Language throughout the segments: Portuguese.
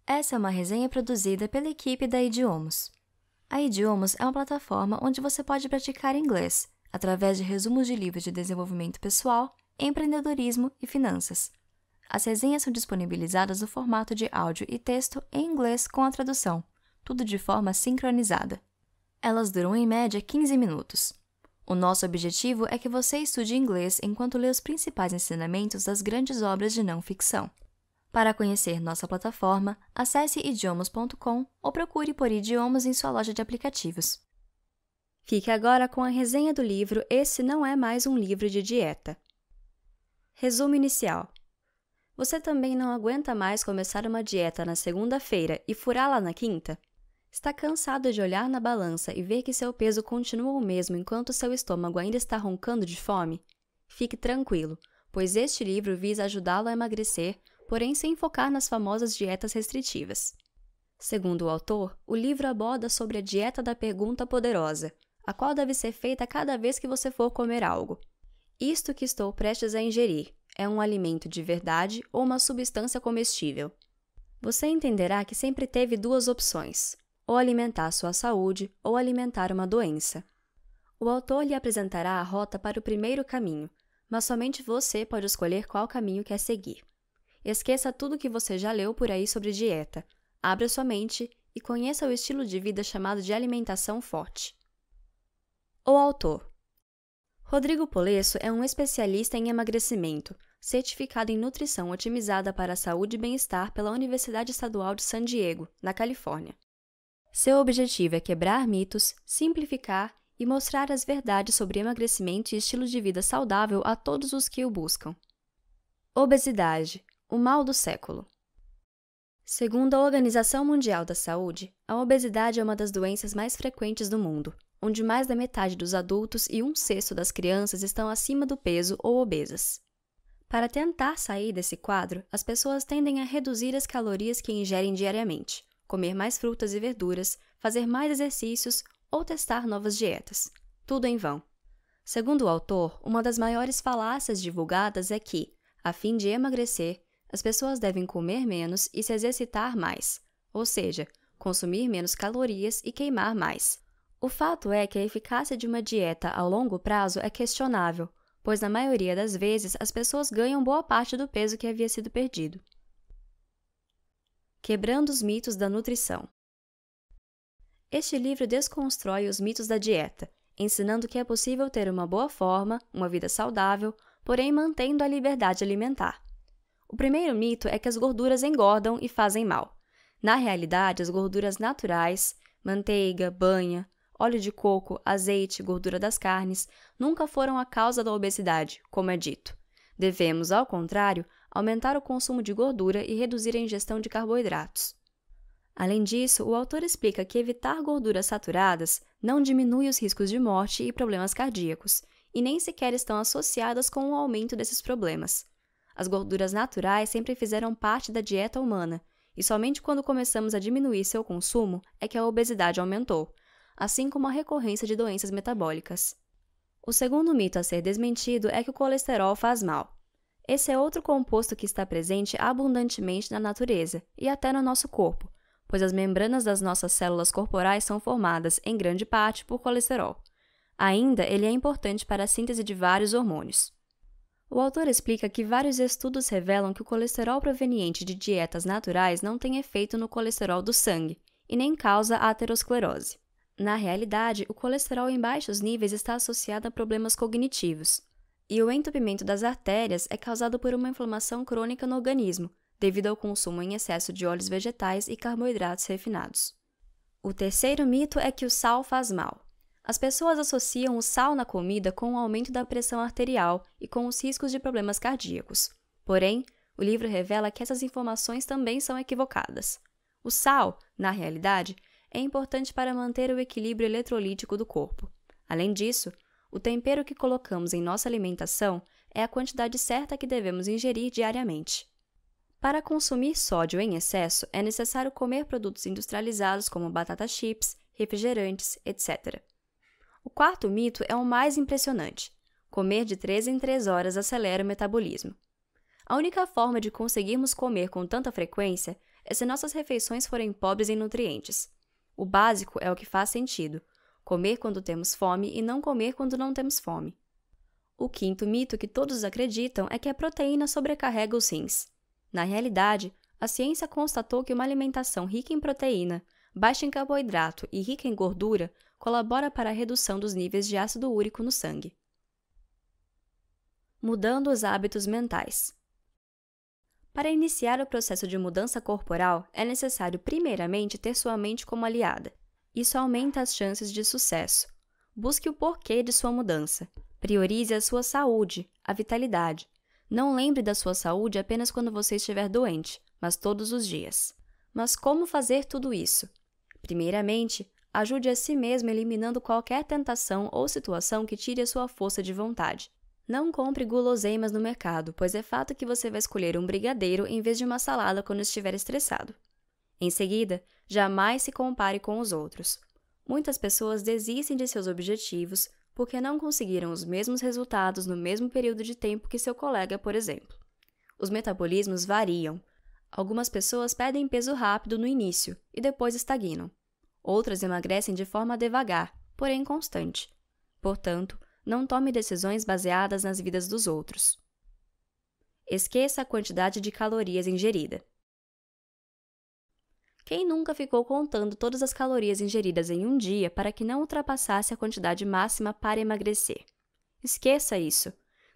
Essa é uma resenha produzida pela equipe da Idiomos. A Idiomos é uma plataforma onde você pode praticar inglês através de resumos de livros de desenvolvimento pessoal, empreendedorismo e finanças. As resenhas são disponibilizadas no formato de áudio e texto em inglês com a tradução, tudo de forma sincronizada. Elas duram em média 15 minutos. O nosso objetivo é que você estude inglês enquanto lê os principais ensinamentos das grandes obras de não-ficção. Para conhecer nossa plataforma, acesse idiomos.com ou procure por Idiomos em sua loja de aplicativos. Fique agora com a resenha do livro Esse Não É Mais Um Livro de Dieta. Resumo inicial. Você também não aguenta mais começar uma dieta na segunda-feira e furá-la na quinta? Está cansado de olhar na balança e ver que seu peso continua o mesmo enquanto seu estômago ainda está roncando de fome? Fique tranquilo, pois este livro visa ajudá-lo a emagrecer, porém sem focar nas famosas dietas restritivas. Segundo o autor, o livro aborda sobre a dieta da pergunta poderosa, a qual deve ser feita cada vez que você for comer algo. Isto que estou prestes a ingerir é um alimento de verdade ou uma substância comestível? Você entenderá que sempre teve duas opções, ou alimentar sua saúde ou alimentar uma doença. O autor lhe apresentará a rota para o primeiro caminho, mas somente você pode escolher qual caminho quer seguir. Esqueça tudo que você já leu por aí sobre dieta, abra sua mente e conheça o estilo de vida chamado de alimentação forte. O autor. Rodrigo Polesso é um especialista em emagrecimento, certificado em nutrição otimizada para a saúde e bem-estar pela Universidade Estadual de San Diego, na Califórnia. Seu objetivo é quebrar mitos, simplificar e mostrar as verdades sobre emagrecimento e estilo de vida saudável a todos os que o buscam. Obesidade, o mal do século. Segundo a Organização Mundial da Saúde, a obesidade é uma das doenças mais frequentes do mundo, onde mais da metade dos adultos e 1/6 das crianças estão acima do peso ou obesas. Para tentar sair desse quadro, as pessoas tendem a reduzir as calorias que ingerem diariamente, comer mais frutas e verduras, fazer mais exercícios ou testar novas dietas. Tudo em vão. Segundo o autor, uma das maiores falácias divulgadas é que, a fim de emagrecer, as pessoas devem comer menos e se exercitar mais, ou seja, consumir menos calorias e queimar mais. O fato é que a eficácia de uma dieta a longo prazo é questionável, pois na maioria das vezes as pessoas ganham boa parte do peso que havia sido perdido. Quebrando os mitos da nutrição. Este livro desconstrói os mitos da dieta, ensinando que é possível ter uma boa forma, uma vida saudável, porém mantendo a liberdade alimentar. O primeiro mito é que as gorduras engordam e fazem mal. Na realidade, as gorduras naturais, manteiga, banha, óleo de coco, azeite, gordura das carnes, nunca foram a causa da obesidade, como é dito. Devemos, ao contrário, aumentar o consumo de gordura e reduzir a ingestão de carboidratos. Além disso, o autor explica que evitar gorduras saturadas não diminui os riscos de morte e problemas cardíacos, e nem sequer estão associadas com o aumento desses problemas. As gorduras naturais sempre fizeram parte da dieta humana, e somente quando começamos a diminuir seu consumo é que a obesidade aumentou, assim como a recorrência de doenças metabólicas. O segundo mito a ser desmentido é que o colesterol faz mal. Esse é outro composto que está presente abundantemente na natureza e até no nosso corpo, pois as membranas das nossas células corporais são formadas, em grande parte, por colesterol. Ainda, ele é importante para a síntese de vários hormônios. O autor explica que vários estudos revelam que o colesterol proveniente de dietas naturais não tem efeito no colesterol do sangue e nem causa aterosclerose. Na realidade, o colesterol em baixos níveis está associado a problemas cognitivos, e o entupimento das artérias é causado por uma inflamação crônica no organismo, devido ao consumo em excesso de óleos vegetais e carboidratos refinados. O terceiro mito é que o sal faz mal. As pessoas associam o sal na comida com o aumento da pressão arterial e com os riscos de problemas cardíacos. Porém, o livro revela que essas informações também são equivocadas. O sal, na realidade, é importante para manter o equilíbrio eletrolítico do corpo. Além disso, o tempero que colocamos em nossa alimentação é a quantidade certa que devemos ingerir diariamente. Para consumir sódio em excesso, é necessário comer produtos industrializados como batata chips, refrigerantes, etc. O quarto mito é o mais impressionante. Comer de 3 em 3 horas acelera o metabolismo. A única forma de conseguirmos comer com tanta frequência é se nossas refeições forem pobres em nutrientes. O básico é o que faz sentido: comer quando temos fome e não comer quando não temos fome. O quinto mito que todos acreditam é que a proteína sobrecarrega os rins. Na realidade, a ciência constatou que uma alimentação rica em proteína, baixa em carboidrato e rica em gordura colabora para a redução dos níveis de ácido úrico no sangue. Mudando os hábitos mentais. Para iniciar o processo de mudança corporal, é necessário primeiramente ter sua mente como aliada. Isso aumenta as chances de sucesso. Busque o porquê de sua mudança. Priorize a sua saúde, a vitalidade. Não lembre da sua saúde apenas quando você estiver doente, mas todos os dias. Mas como fazer tudo isso? Primeiramente, ajude a si mesmo eliminando qualquer tentação ou situação que tire a sua força de vontade. Não compre guloseimas no mercado, pois é fato que você vai escolher um brigadeiro em vez de uma salada quando estiver estressado. Em seguida, jamais se compare com os outros. Muitas pessoas desistem de seus objetivos porque não conseguiram os mesmos resultados no mesmo período de tempo que seu colega, por exemplo. Os metabolismos variam. Algumas pessoas perdem peso rápido no início e depois estagnam. Outras emagrecem de forma devagar, porém constante. Portanto, não tome decisões baseadas nas vidas dos outros. Esqueça a quantidade de calorias ingerida. Quem nunca ficou contando todas as calorias ingeridas em um dia para que não ultrapassasse a quantidade máxima para emagrecer? Esqueça isso.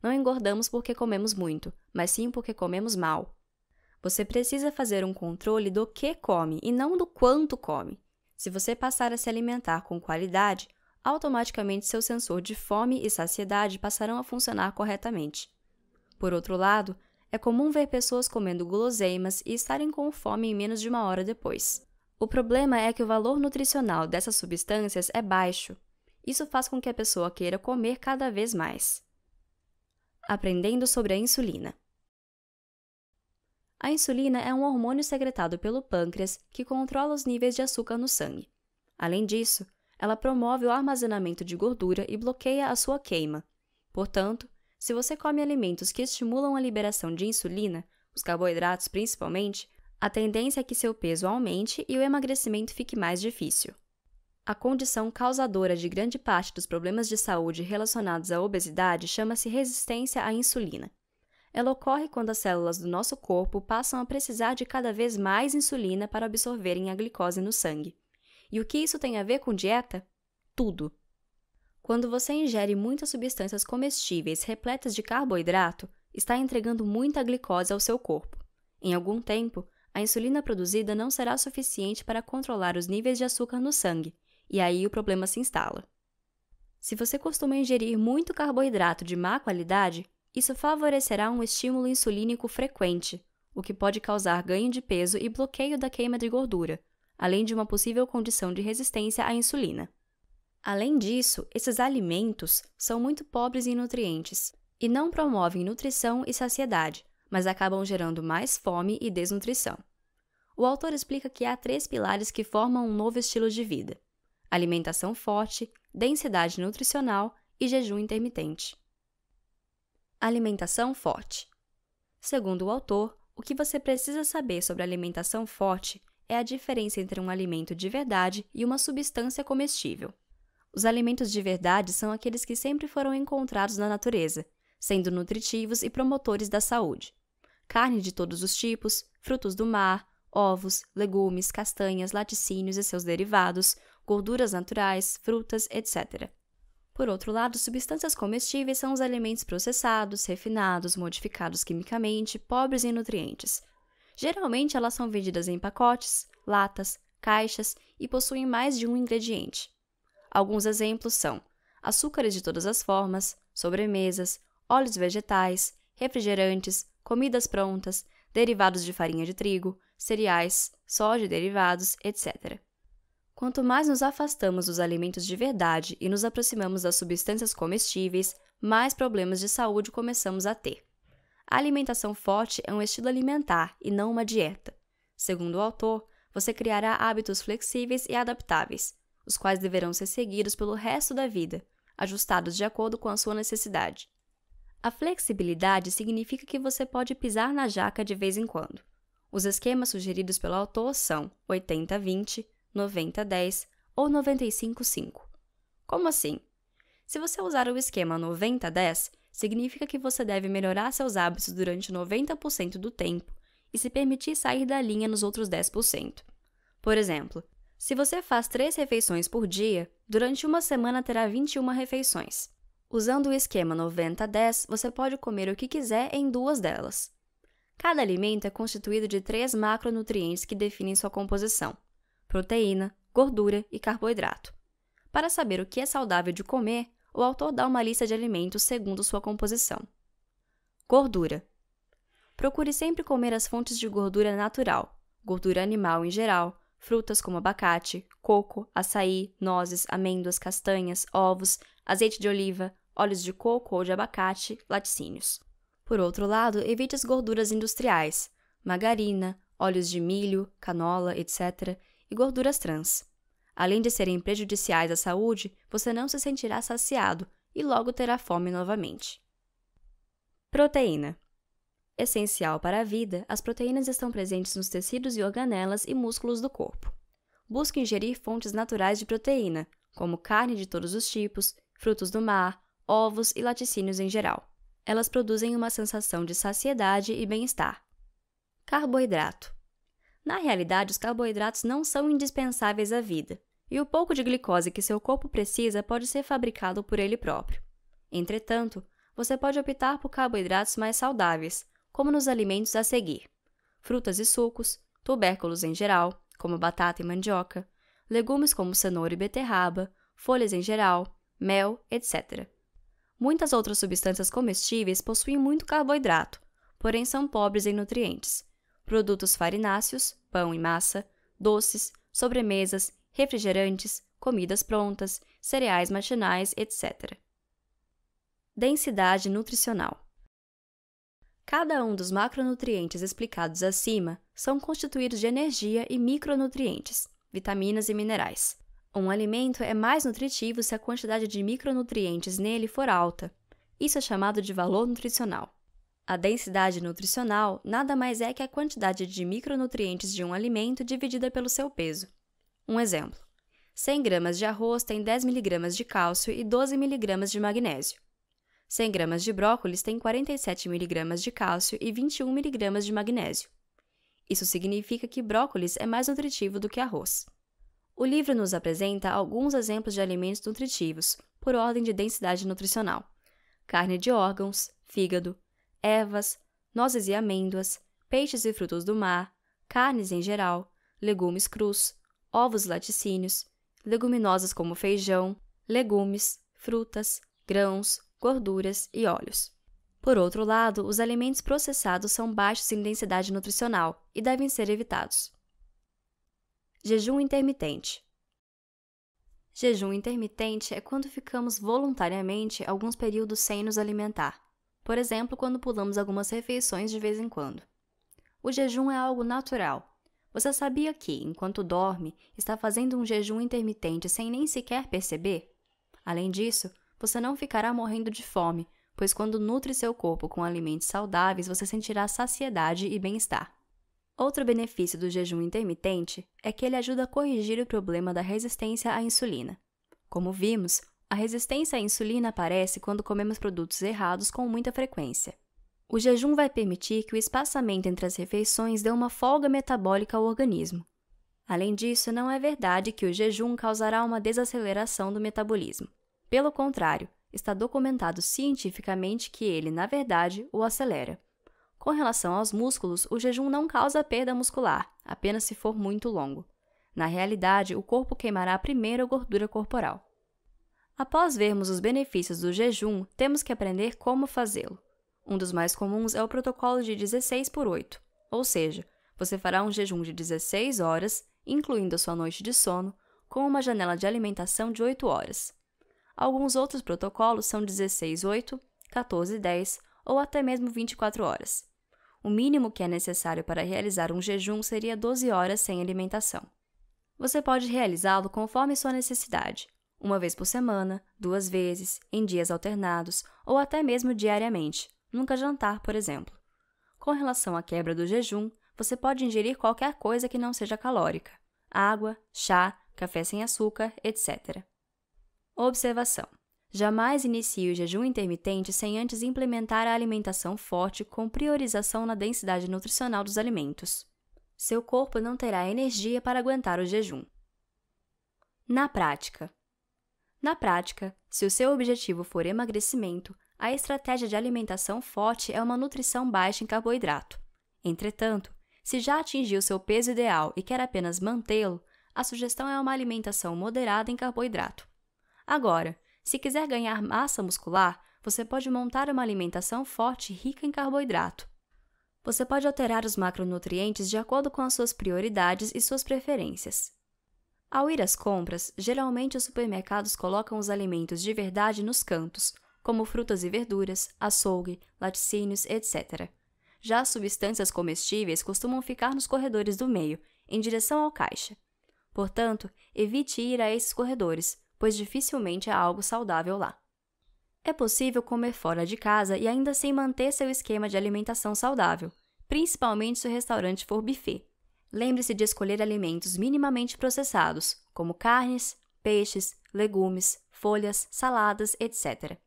Não engordamos porque comemos muito, mas sim porque comemos mal. Você precisa fazer um controle do que come e não do quanto come. Se você passar a se alimentar com qualidade, automaticamente seu sensor de fome e saciedade passarão a funcionar corretamente. Por outro lado, é comum ver pessoas comendo guloseimas e estarem com fome em menos de uma hora depois. O problema é que o valor nutricional dessas substâncias é baixo. Isso faz com que a pessoa queira comer cada vez mais. Aprendendo sobre a insulina. A insulina é um hormônio secretado pelo pâncreas que controla os níveis de açúcar no sangue. Além disso, ela promove o armazenamento de gordura e bloqueia a sua queima. Portanto, se você come alimentos que estimulam a liberação de insulina, os carboidratos principalmente, a tendência é que seu peso aumente e o emagrecimento fique mais difícil. A condição causadora de grande parte dos problemas de saúde relacionados à obesidade chama-se resistência à insulina. Ela ocorre quando as células do nosso corpo passam a precisar de cada vez mais insulina para absorverem a glicose no sangue. E o que isso tem a ver com dieta? Tudo! Quando você ingere muitas substâncias comestíveis repletas de carboidrato, está entregando muita glicose ao seu corpo. Em algum tempo, a insulina produzida não será suficiente para controlar os níveis de açúcar no sangue, e aí o problema se instala. Se você costuma ingerir muito carboidrato de má qualidade, isso favorecerá um estímulo insulínico frequente, o que pode causar ganho de peso e bloqueio da queima de gordura, além de uma possível condição de resistência à insulina. Além disso, esses alimentos são muito pobres em nutrientes e não promovem nutrição e saciedade, mas acabam gerando mais fome e desnutrição. O autor explica que há 3 pilares que formam um novo estilo de vida: alimentação forte, densidade nutricional e jejum intermitente. Alimentação forte. Segundo o autor, o que você precisa saber sobre alimentação forte é a diferença entre um alimento de verdade e uma substância comestível. Os alimentos de verdade são aqueles que sempre foram encontrados na natureza, sendo nutritivos e promotores da saúde. Carne de todos os tipos, frutos do mar, ovos, legumes, castanhas, laticínios e seus derivados, gorduras naturais, frutas, etc. Por outro lado, substâncias comestíveis são os alimentos processados, refinados, modificados quimicamente, pobres em nutrientes. Geralmente, elas são vendidas em pacotes, latas, caixas e possuem mais de um ingrediente. Alguns exemplos são açúcares de todas as formas, sobremesas, óleos vegetais, refrigerantes, comidas prontas, derivados de farinha de trigo, cereais, soja e derivados, etc. Quanto mais nos afastamos dos alimentos de verdade e nos aproximamos das substâncias comestíveis, mais problemas de saúde começamos a ter. A alimentação forte é um estilo alimentar e não uma dieta. Segundo o autor, você criará hábitos flexíveis e adaptáveis, os quais deverão ser seguidos pelo resto da vida, ajustados de acordo com a sua necessidade. A flexibilidade significa que você pode pisar na jaca de vez em quando. Os esquemas sugeridos pelo autor são 80-20, 90-10 ou 95-5. Como assim? Se você usar o esquema 90-10, significa que você deve melhorar seus hábitos durante 90% do tempo e se permitir sair da linha nos outros 10%. Por exemplo, se você faz 3 refeições por dia, durante uma semana terá 21 refeições. Usando o esquema 90-10, você pode comer o que quiser em 2 delas. Cada alimento é constituído de 3 macronutrientes que definem sua composição: proteína, gordura e carboidrato. Para saber o que é saudável de comer, o autor dá uma lista de alimentos segundo sua composição. Gordura. Procure sempre comer as fontes de gordura natural, gordura animal em geral, frutas como abacate, coco, açaí, nozes, amêndoas, castanhas, ovos, azeite de oliva, óleos de coco ou de abacate, laticínios. Por outro lado, evite as gorduras industriais, margarina, óleos de milho, canola, etc., e gorduras trans. Além de serem prejudiciais à saúde, você não se sentirá saciado e logo terá fome novamente. Proteína. Essencial para a vida, as proteínas estão presentes nos tecidos e organelas e músculos do corpo. Busque ingerir fontes naturais de proteína, como carne de todos os tipos, frutos do mar, ovos e laticínios em geral. Elas produzem uma sensação de saciedade e bem-estar. Carboidrato. Na realidade, os carboidratos não são indispensáveis à vida, e o pouco de glicose que seu corpo precisa pode ser fabricado por ele próprio. Entretanto, você pode optar por carboidratos mais saudáveis, como nos alimentos a seguir: frutas e sucos, tubérculos em geral, como batata e mandioca, legumes como cenoura e beterraba, folhas em geral, mel, etc. Muitas outras substâncias comestíveis possuem muito carboidrato, porém são pobres em nutrientes. Produtos farináceos, pão e massa, doces, sobremesas, refrigerantes, comidas prontas, cereais matinais, etc. Densidade nutricional. Cada um dos macronutrientes explicados acima são constituídos de energia e micronutrientes, vitaminas e minerais. Um alimento é mais nutritivo se a quantidade de micronutrientes nele for alta. Isso é chamado de valor nutricional. A densidade nutricional nada mais é que a quantidade de micronutrientes de um alimento dividida pelo seu peso. Um exemplo: 100 gramas de arroz tem 10 mg de cálcio e 12 mg de magnésio. 100 gramas de brócolis tem 47 mg de cálcio e 21 mg de magnésio. Isso significa que brócolis é mais nutritivo do que arroz. O livro nos apresenta alguns exemplos de alimentos nutritivos, por ordem de densidade nutricional: carne de órgãos, fígado, ervas, nozes e amêndoas, peixes e frutos do mar, carnes em geral, legumes crus, ovos e laticínios, leguminosas como feijão, legumes, frutas, grãos, gorduras e óleos. Por outro lado, os alimentos processados são baixos em densidade nutricional e devem ser evitados. Jejum intermitente. Jejum intermitente é quando ficamos voluntariamente alguns períodos sem nos alimentar. Por exemplo, quando pulamos algumas refeições de vez em quando. O jejum é algo natural. Você sabia que, enquanto dorme, está fazendo um jejum intermitente sem nem sequer perceber? Além disso, você não ficará morrendo de fome, pois quando nutre seu corpo com alimentos saudáveis, você sentirá saciedade e bem-estar. Outro benefício do jejum intermitente é que ele ajuda a corrigir o problema da resistência à insulina. Como vimos, a resistência à insulina aparece quando comemos produtos errados com muita frequência. O jejum vai permitir que o espaçamento entre as refeições dê uma folga metabólica ao organismo. Além disso, não é verdade que o jejum causará uma desaceleração do metabolismo. Pelo contrário, está documentado cientificamente que ele, na verdade, o acelera. Com relação aos músculos, o jejum não causa perda muscular, apenas se for muito longo. Na realidade, o corpo queimará primeiro a gordura corporal. Após vermos os benefícios do jejum, temos que aprender como fazê-lo. Um dos mais comuns é o protocolo de 16/8, ou seja, você fará um jejum de 16 horas, incluindo a sua noite de sono, com uma janela de alimentação de 8 horas. Alguns outros protocolos são 16/8, 14/10 ou até mesmo 24 horas. O mínimo que é necessário para realizar um jejum seria 12 horas sem alimentação. Você pode realizá-lo conforme sua necessidade. uma vez por semana, 2 vezes, em dias alternados ou até mesmo diariamente, nunca jantar, por exemplo. Com relação à quebra do jejum, você pode ingerir qualquer coisa que não seja calórica: água, chá, café sem açúcar, etc. Observação: jamais inicie o jejum intermitente sem antes implementar a alimentação forte com priorização na densidade nutricional dos alimentos. Seu corpo não terá energia para aguentar o jejum. Na prática, se o seu objetivo for emagrecimento, a estratégia de alimentação forte é uma nutrição baixa em carboidrato. Entretanto, se já atingiu seu peso ideal e quer apenas mantê-lo, a sugestão é uma alimentação moderada em carboidrato. Agora, se quiser ganhar massa muscular, você pode montar uma alimentação forte rica em carboidrato. Você pode alterar os macronutrientes de acordo com as suas prioridades e suas preferências. Ao ir às compras, geralmente os supermercados colocam os alimentos de verdade nos cantos, como frutas e verduras, açougue, laticínios, etc. Já as substâncias comestíveis costumam ficar nos corredores do meio, em direção ao caixa. Portanto, evite ir a esses corredores, pois dificilmente há algo saudável lá. É possível comer fora de casa e ainda assim manter seu esquema de alimentação saudável, principalmente se o restaurante for buffet. Lembre-se de escolher alimentos minimamente processados, como carnes, peixes, legumes, folhas, saladas, etc.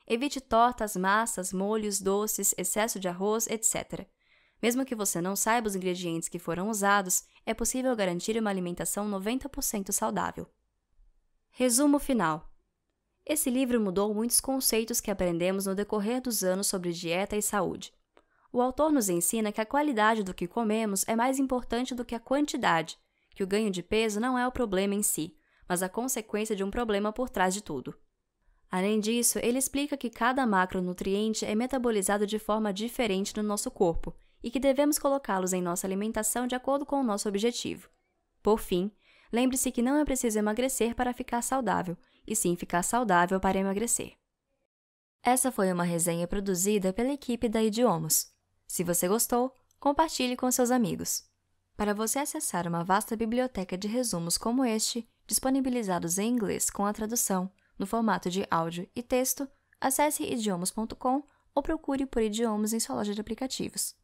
Evite tortas, massas, molhos, doces, excesso de arroz, etc. Mesmo que você não saiba os ingredientes que foram usados, é possível garantir uma alimentação 90% saudável. Resumo final. Esse livro mudou muitos conceitos que aprendemos no decorrer dos anos sobre dieta e saúde. O autor nos ensina que a qualidade do que comemos é mais importante do que a quantidade, que o ganho de peso não é o problema em si, mas a consequência de um problema por trás de tudo. Além disso, ele explica que cada macronutriente é metabolizado de forma diferente no nosso corpo e que devemos colocá-los em nossa alimentação de acordo com o nosso objetivo. Por fim, lembre-se que não é preciso emagrecer para ficar saudável, e sim ficar saudável para emagrecer. Essa foi uma resenha produzida pela equipe da Idiomas. Se você gostou, compartilhe com seus amigos. Para você acessar uma vasta biblioteca de resumos como este, disponibilizados em inglês com a tradução, no formato de áudio e texto, acesse idiomas.com ou procure por Idiomas em sua loja de aplicativos.